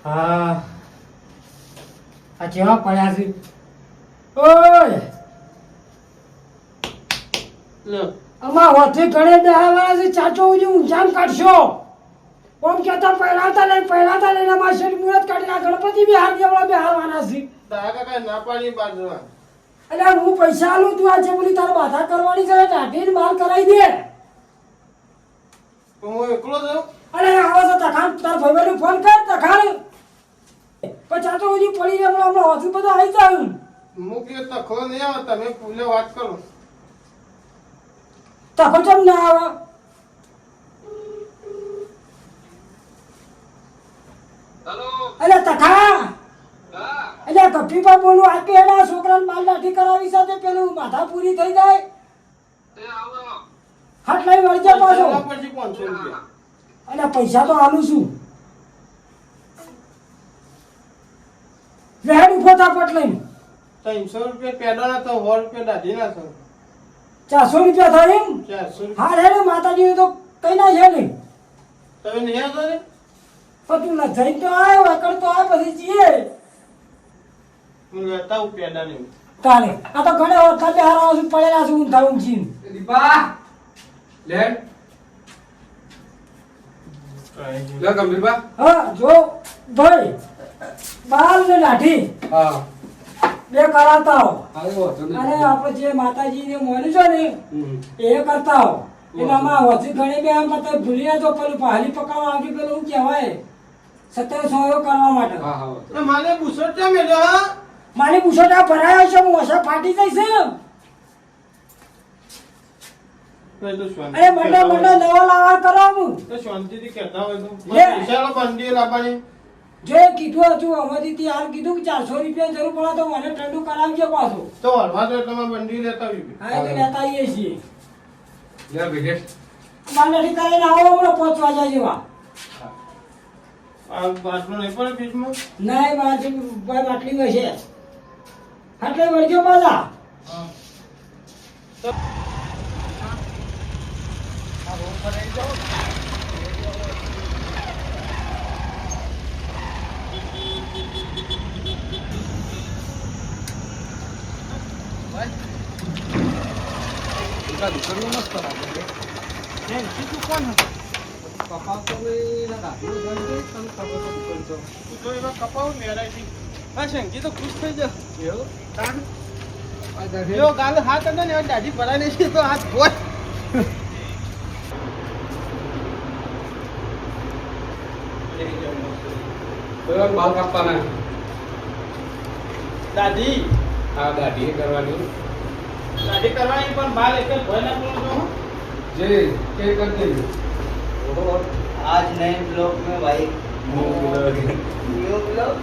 હા આ કેવા પડ્યા છે ઓય લો અમાર હોથી ઘણે બેહાવાળા છે ચાચો ઉજી ઊંચામ કાઢશો ઓમ કેતા પહેરાતા લઈને અમાર શેઠ મુરત કાઢીને ગણપતિ બિહાર દેવળા બેહારવાના છે તારા કાકા ના પાડી બાજવા અલ્યા હું પૈસા આલું તું આ ચેબલી તાર બાધા કરવાની છે ટાઢીને માલ કરાવી દે હું એકલો છું અરે આવો તો તખાન તાર ભાઈબંધને ફોન કર તખાન પણ ચાચો ઉજી પડી જાય હમણાં હોથી બધા આવી જાય મુખ્ય તખો નહીં આવે તમે પૂલે વાત કરો તખો ચમ ના આવે હેલો અલ્યા તખા હા અલ્યા ગફીપા બોલું આ પેલા છોકરાને માલ લાઠી કરાવી સાથે પેલું માથા પૂરી થઈ જાય તે આવો હાથ લઈ વળજે પાછો પછી 500 રૂપિયા અલ્યા પૈસા તો આલું છું વેડ ઉભો ફટાફટ લઈને 300 રૂપિયા પેડાના તો 100 રૂપિયા દાઢીના છો 400 રૂપિયા થાય એમ 400 હા રે માતાજી તો કઈ ના છે નહીં તમે નહીં આવતો ને પણ તું ના જઈ તો આવ્યો એકડ તો આ પછી જઈએ હું લેતા હું પેડા નહીં તારે આ તો ઘણે વખતે હારા છું પડેલા છું ઊંધા ઊંચી દીપા લે લે ગંભીરબા હા જો ભાઈ બાલ ને લાઠી હા બે કરાવતા હો આવ્યો હતો ને અને આપણે જે માતાજીને મોન્યું છે ને એ કરતા હો એટલે આમાં હોથી ઘણી બે આમ મતલબ ભૂલી ના તો પેલું પહાલી પકડવા આવતી પેલું શું કહેવાય 2700 કરવા માટે હા હા તો મારે બુસટ કેમ મેલ્યો હા મારી બુસોટા ભરાયો છે હું ઓછા ફાટી જઈશ પેલું શાંતિ અરે મંડળ નવા લાવા કરો હું તો શાંતિથી કહેતા હોય તો લે. પૈસા બંડી લાવવાની જે કીધું હતું અમારીથી હાલ કીધું કે 400 રૂપિયા જરૂર પડે તો મને ઠંડુ કરાવજો પાછું તો હલવા તો તમે બંડી લેતા આવી હા એ તો લેતા આવીએ છીએ લે વિકેટ માનડી કરીને આવો હમણાં 5 વાગ્યા જેવા આ બાટલો નહીં પડે બીચમાં ના એ ભાઈ આટલી હોય છે આટલે વળજો પાછા દુકાનનું મસ્ત લાગે કપા તો ભાઈ ના દાખલો ગયો તને ખબર તો દુકાન તો તું તો એવા કપાવ મેરાયથી હા શંકી તો ખુશ થઈ જા એવું તાન આ દાખલો જો ગાલ હાથ અંદર ને દાઢી ભરાઈ છે તો હાથ ભોય પેલા બાલ કાપવાના દાઢી હા દાઢી કરવાની દાઢી કરવાની પણ બાલ એક જ ભય ના પડો જે કે કરી દેજો आज नए ब्लॉग में भाई न्यू ब्लॉग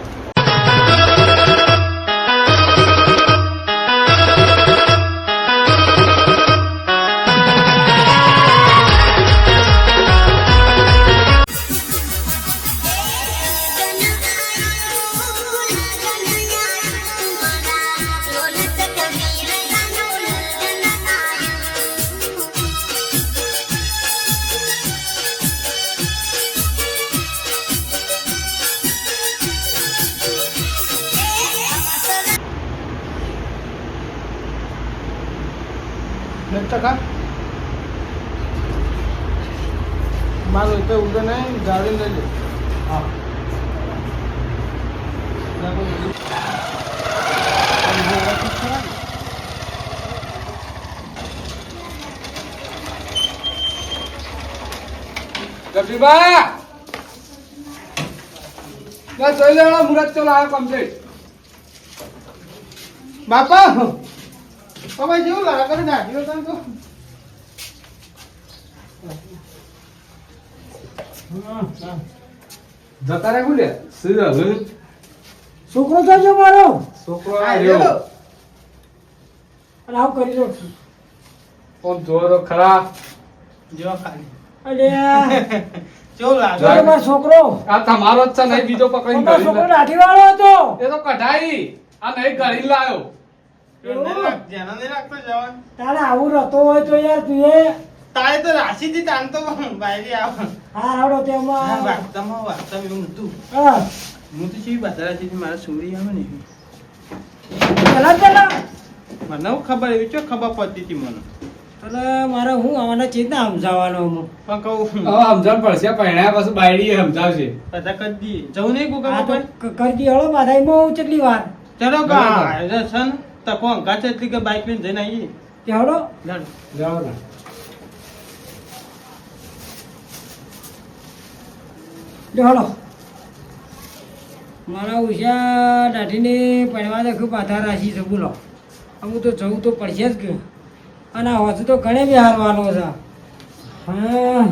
ટકા મારું તો ઉડે નહીં ગાડી લઈ લે હા ગફીબા બસ જોઈ લેવાનો મુરત ચલો આવ્યો કમ્પ્લીટ બાપા બાપા જેવું લાગે કરે દાઢીઓ તને તો જતા રે બોલે શું હવે છોકરો થયો મારો છોકરો આ આવ્યો જો. અને આવું કરી દઉં છું ઓમ જોવો તો ખરા જો ખાલી અલ્યા કેવું લાગે જો. મારો છોકરો આ તમારો જ છે નહીં બીજો પકડીને મારો છોકરો ઘરી લાઠી વાળો હતો એ તો કઢાઈ આ નહીં ઘડી લાયો જેના નહીં લાગતો જવાન તારે આવું રહેતો હોય તો યાર તું એ તારે તો રાશિથી તાન તો બાયરી આવ હા રાવડો તેમાં વાગતામાં એવું હતું હા હું તો જેવી બાજારાથી મારા છોરી આવે ને પેલા પેલા મને હું ખબર એવી ચો ખબર પડતી હતી મને એટલે મારે હું આવાના ચેતના સમજાવવાનો હું પણ કહું હવે સમજણ પડશે પહેણ્યા પછી બાયડી સમજાવશે બધા કરી દઈએ જવું નહીં આ કોકા તો પર કરી દી હળો બાધાઈમાં કેટલી વાર ચલો કા છે ને તકો અંકા છે એટલી કે બાઇક લઈને જઈને આવીએ તે હળો જાણ જાઓ ને જો હળો મારા ઉષા દાઢીને પડવા દેખું પાથા રાશી છે બોલો અમુક તો જવું તો પડશે જ કે અને આ હોતું તો ઘણે બી હારવાનો છે હા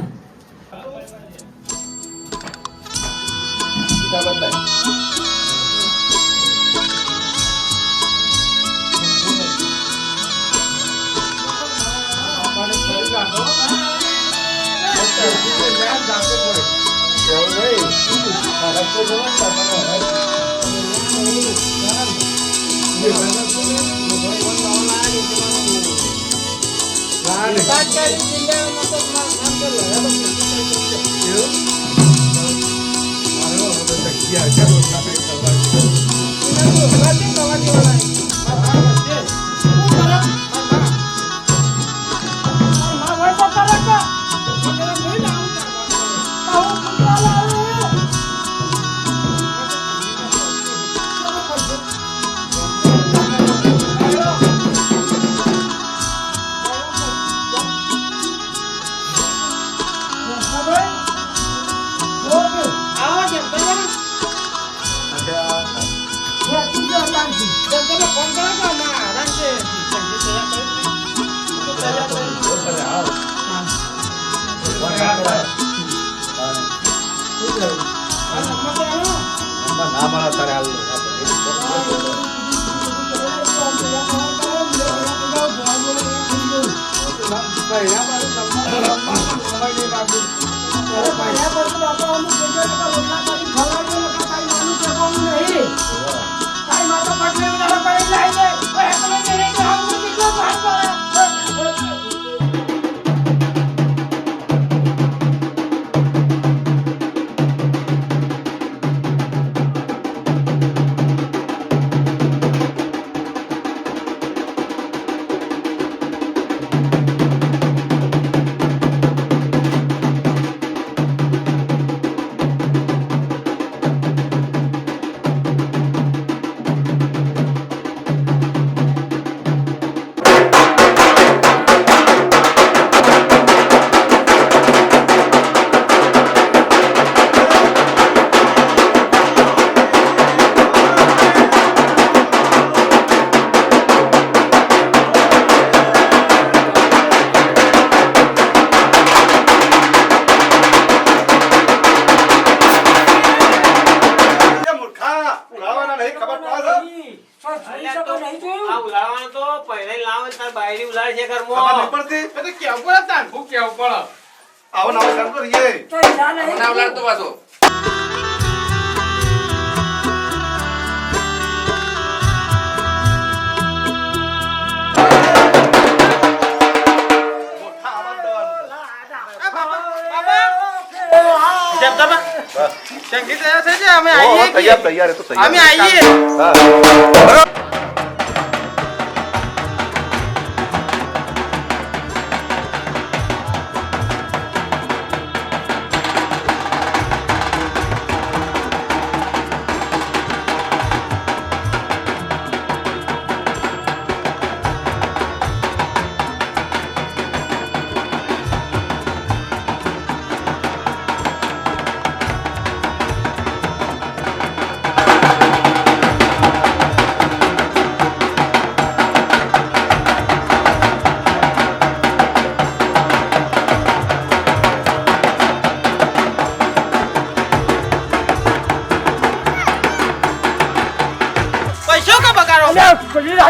આવો નવો કામ કરીએ તો યાર નહીં બનાવલાર તો પાછો અમે આવીએ તૈયાર તો તૈયાર અમે આવીએ હા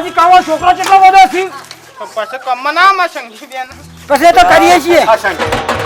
હજી કાવો છોકરો કેટલો બધો છે પછી કમમાં ના માં સંગી બેન પછી તો કરીએ છીએ આ શાંતિ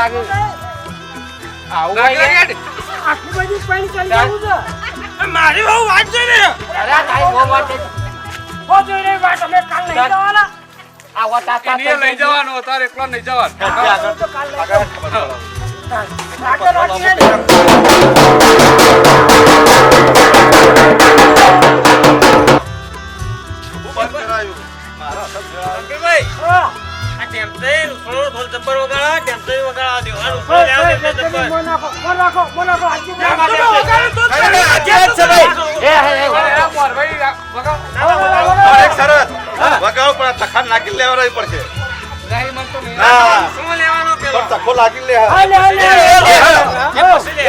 લાગે આવું આટલી બધી પાણી ચડી જવું છે મારી બહુ વાત છે ને અરે તારી બહુ વાત છે હો જોઈ રહી વાત અમે કાલ નહીં જવાના આવો તાતા લઈ જવાનો તારે એકલો નહીં જવાનો તો કાલ લઈ આગળ રાખીને બંધ કરાયું મારા ભાઈ હા આ ટેમ્પે થોડો જબ્બર વગાડા ટેમ્પે વગાડા દો આ ઉપર લેવા દે જબ્બર મોનાકો આજુ એક શરત વગાડો પણ તખાન નાખી લેવાની પડશે નહીં મન તો નહીં હા શું લેવાનો પેલો પણ તખો લાગી લે હાલે હાલે લે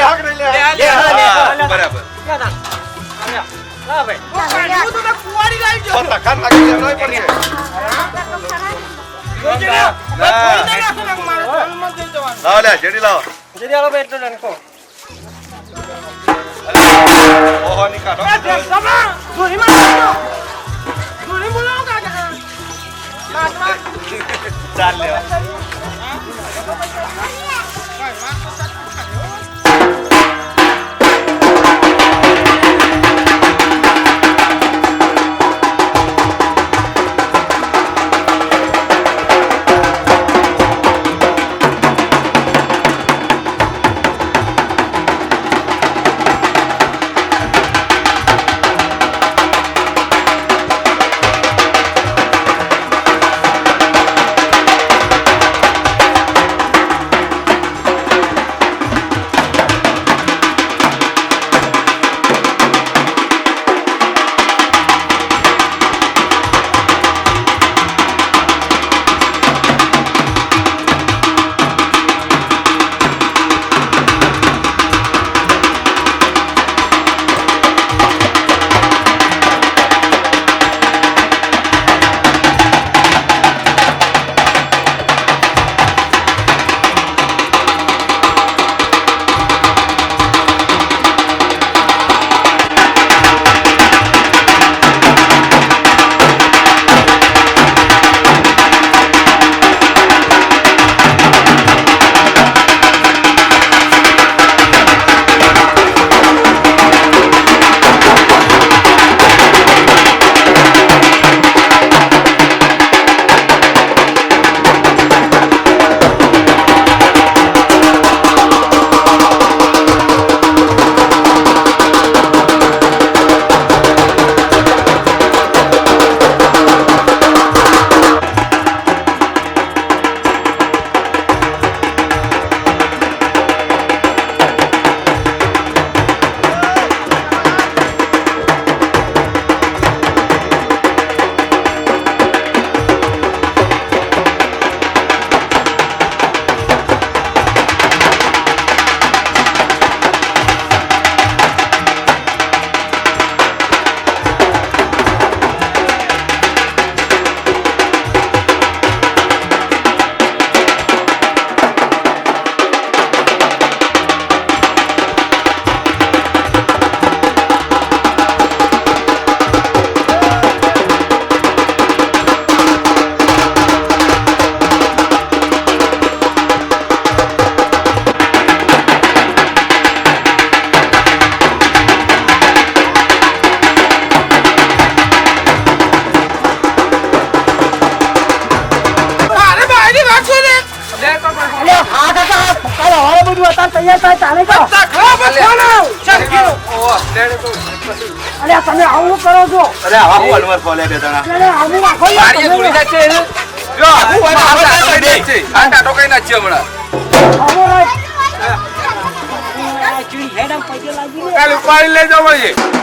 હાક નહીં લે બરાબર હા ભાઈ હું તો કુવાડી લાવી જો પણ તખાન નાખી લેવાની પડશે લાવ લે જેડી લાવ જરી આલો ભાઈ એટલો લનકો ઓહો ની કાઢો ચાલ લેવા તૈયાર થાય ચાલે તો અરે તમે આવું કરો છો અરે આવા હું અલવર ફોલે બે જણા અરે આવું રાખો મારી જોડી જાય છે જો આવું આ ટાટો કઈ નાખી હમણાં કાલ ઉપાડી લઈ જાવ ભાઈ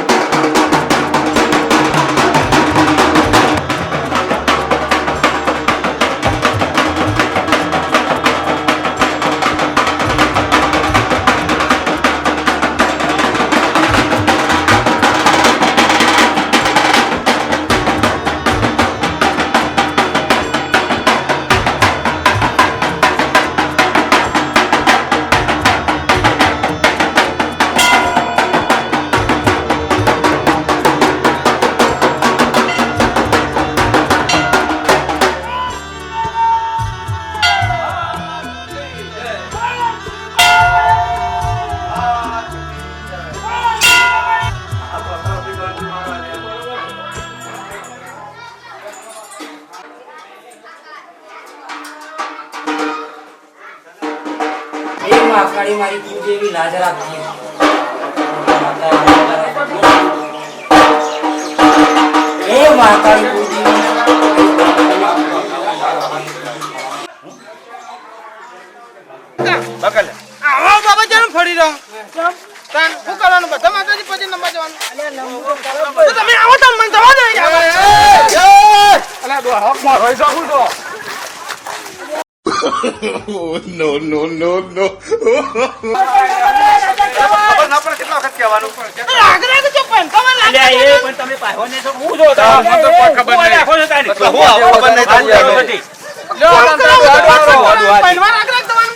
મહાકાળી મારી કુળદેવી લાજ રાખજે. હે મહાકાળી કુળદેવી. બકલ આવો બાબા જેમ ફરી રહ્યો તાન શું કરવાનું બધા માતાજી પછી નંબર જવાનું તો તમે આવો તો મને જવા દો અલા દો હક માં રહી જાઉં તો નો નો નો નો ખબર ના પડે કેટલા વખત કહેવાનું આગ્રહ તો પણ તમે અલ્યા એ પણ તમે પાહો ને તો હું જો મને તો કોઈ ખબર નહીં. રાખો છો તારી એટલે હું આવું ખબર નહીં થતી હવે. બધી. લ્યો તને તો ગાડો પહેલવાન આગ્રહ તમારું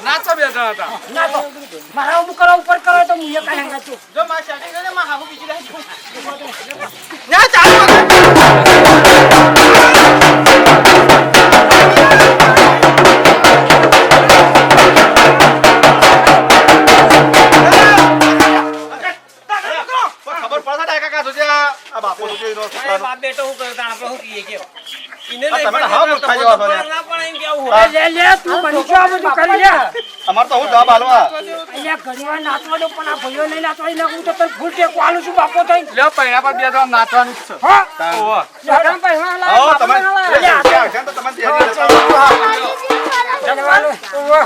નાચો બેઠા હતા મારા ઉપર કરો તો હું એક હંગા છું. જો માં શાદી કરે માં હાહુ બીજી રહી ના ચાલો ખબર પડતા તા કાકા જોજે આ બાપો જોજે એનો અરે છોકરાનો. બાપ બેટો હું કરો તાણ આપણે શું કહીએ કે ઈને આ લઈ તમે પણ હાવ મૂર્ખા જેવા છો ને. ના પણ એમ કેવું હોય. લે તું બની છો આ બધું કરી લે. અમાર તો હું જવાબ આલવા અહીંયા ઘણીવાર નાચવા દો પણ આ ભાઈઓ નહીં નાચવા એટલે હું તો તને ફૂલ ટેકો આલું છું બાપો થઈ. લ્યો પૈણા પર બે તો નાચવાનું જ છે હા ઓહો લગન પહેરવા લાય, આવો બાપો તમે ના લાય. ત્યાં તો તમારી તૈયારી નથી. જમવાનું. ઓહો.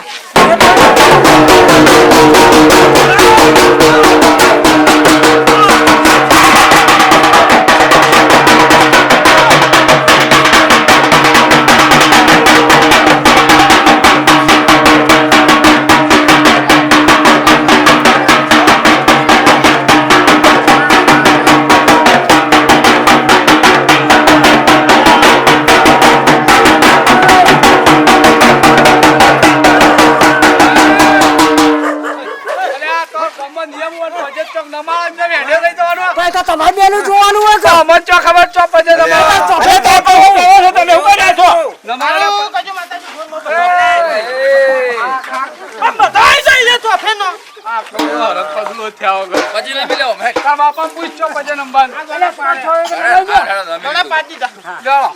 અલ્યા તો ગમમાં નિયમ હોય તો હજે ચોક નમાળ ને વેડે લઈ જવાનું ભાઈ તો તમારે બેનું જોવાનું હોય કે? અમર ચો ખબર ચો પજે નમાળ ચોપે તો કહો છો તમે ઉભા રહેજો. નમાળ કજો માતાજી ફોન માં આ બધાય જઈ લે તો ફેનો હરક પગલો થયા વગર પછી લઈ લેવો મે તાર બાપા પૂછજો પજે નંબર એટલે પાછો એ લઈ જાઓ. થોડા પાજી દા જાઓ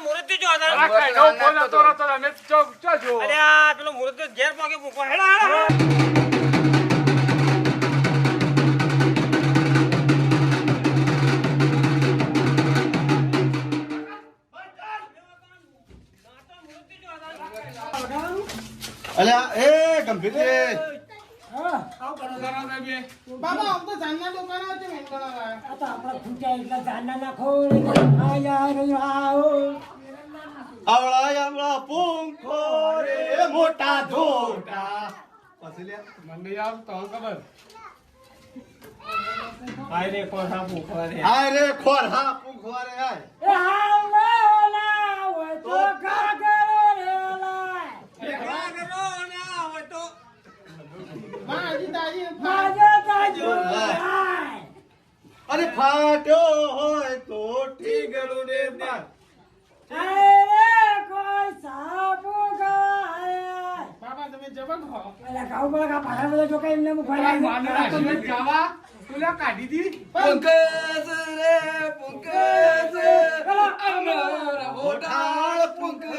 મુહૂર્તથી જો હતા. આ કઈનો ફોન હતો તો અમે ચો જો અરે આ પેલો મુહૂર્ત ઘેર પાકે મૂકો હેડા હેડા. અલ્યા એ ગંભીર હા બાબા આમ તો જાનના દુકાન છે મેં કરાવા આ તો આપણા ખૂટ્યા એટલા જાના નાખો આ યાર આવો આવળા આવળા પૂંખો રે મોટા ધોટા પછી લે મને યાર તો ખબર હાય રે કોણ સાપુ ખરે. હાય રે ખોર હા પૂંખો રે હાય એ હાલ ના હોય તો કા કરો રે લાય માં હજી તાજી માજો તાજો લાય અરે ફાટ્યો હોય તો ઠીક રે બાર અરે કોઈ સાપુ ગાય બાબા તમે જબક હો અલા કાઉ બળા કા પાછા બધા જો કઈ એમને મુખવા માનરા તમે જાવા તુલા કાઢી દી પંકજ રે પંકજ અમારા હોટાળ પંકજ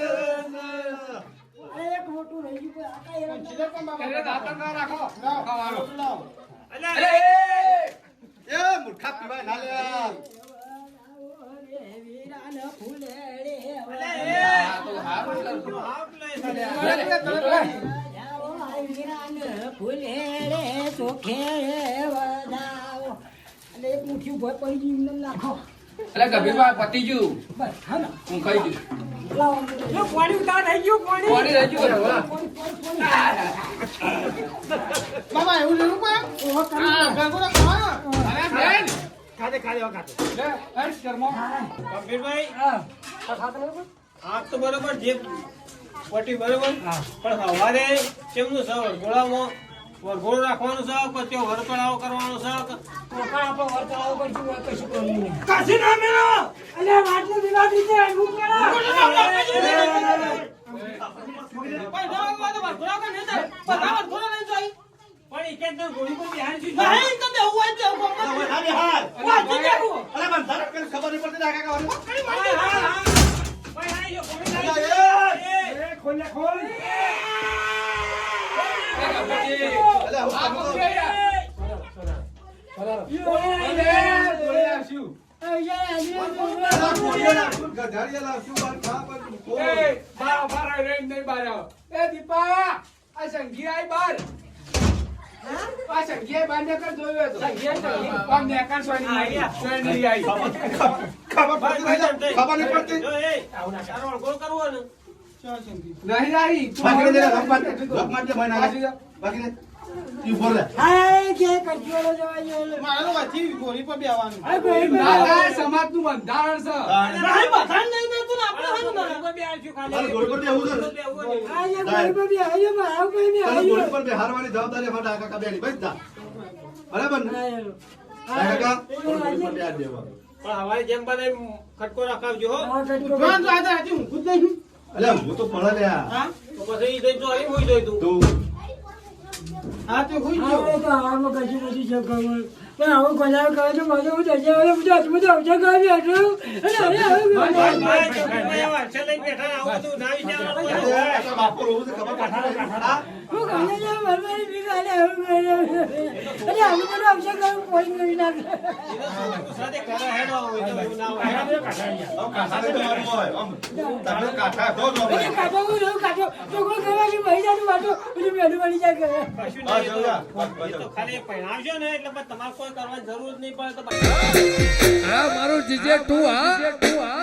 અરે એક મોટું રહી ગયું આ કઈ રંગ સીધા કોણ બાબા અરે દાતર ના રાખો ખાવાનો લાવ અલ્યા એ મૂર્ખા પીવાય ના લે વીરાન ફૂલે રે આ તો હારું વીરાન ફૂલે રે ચોખે રે વધાવો એટલે એક મુઠ્ઠી ભોય પડી ગઈ એમને નાખો એટલે ગભીરભાઈ પતી ગયું બસ હા ને હું ખાઈ ગયું લાવો લો પાણી ઉતાર થઈ ગયું પાણી પાણી રહી ગયું બરાબર બાબા એવું લેવું પડે ઓહો કરી ગરગુડા ખા અરે બેન ખાધે ખાધે ખાધે. લે હર્ષ કર્મો ગંભીરભાઈ હા ખાતા લેવું આ તો બરોબર જે પટી બરોબર પણ હવારે કેમનું છે વરઘોડામાં વરઘોડો રાખવાનું છે પછી વરકળાઓ કરવાનો છે કોકા આપણો વર્તાવ કરશું હોય કશું કરવું નહીં કશું ના મેળો અલે વાટલું દિલા દીધે અનુપ મેળો પણ એ કેમ ગોળી પર બિહાર છું અરે બંધારણ કરી ખબર નહીં પડતી નાખા ખાવાની ખોલે ખોલ અલ્યા હું ખબર નહીં પડતી વરઘોડો કરવો ને બાકી તું બોલ હાય કે કજોલો જવાય મારા તો વાથી ગોળી પર બેવાનું આ કોઈ સમાજ નું બંધારણ છે ભાઈ બધાન નહીં દેતું ને આપણે હાનું ના પર બિહાર છું તારે ખાલી ગોળ પર બેહવું છે ને? આ જે કોઈ બી આયો મારા કોઈ બી તારે ગોળ આયો પર બેહારવાની જવાબદારી અમારા કાકા કાકાની બસ જા. બરાબર ને આયો કાકા ગોળ પર બેહાર દેવા. પણ હવારે જેમ બને ખટકો રખાવજો હો આ કટકો જોન તો આજે આજે હું ખુદ નહીં અલ્યા હું તો પડે લ્યા હા તો પછી ઈ તો આવી હોઈ જોઈ તું તું હા તો હુઈ ગયો આવે તો આમાં કશું નથી શકવાનું પણ આવું કલાક કરે તો મને હું જજે હવે મુજા મુજા ઉજા કરી આટલું અરે અરે ભાઈ ભાઈ વારસે લઈને બેઠા આવું બધું ના વિચારવાનું હોય. અરે બાપુ રોવું છે ખબર કાઢા હું કાલે જે મરમારી બિગાડે આવું કરે અરે આવું બધું અવસર કરું કોઈ નહીં નાખે સાથે ઘરે હેડો હોય તો એવું ના હોય. કાઢા તો મારું હોય આમ તમે કાઢા તો જ અરે કાઢો હું રહું કાઢો તો કોઈ કરવાની મહી જાતું વાટો પેલું મેળું બની જાય કરે કશું હા, નહીં જોયા. એ તો ખાલી પહેણાવજો ને એટલે પછી તમારે કોઈ કરવાની જરૂર જ નહીં પડે તો હા મારું જીજે તું હા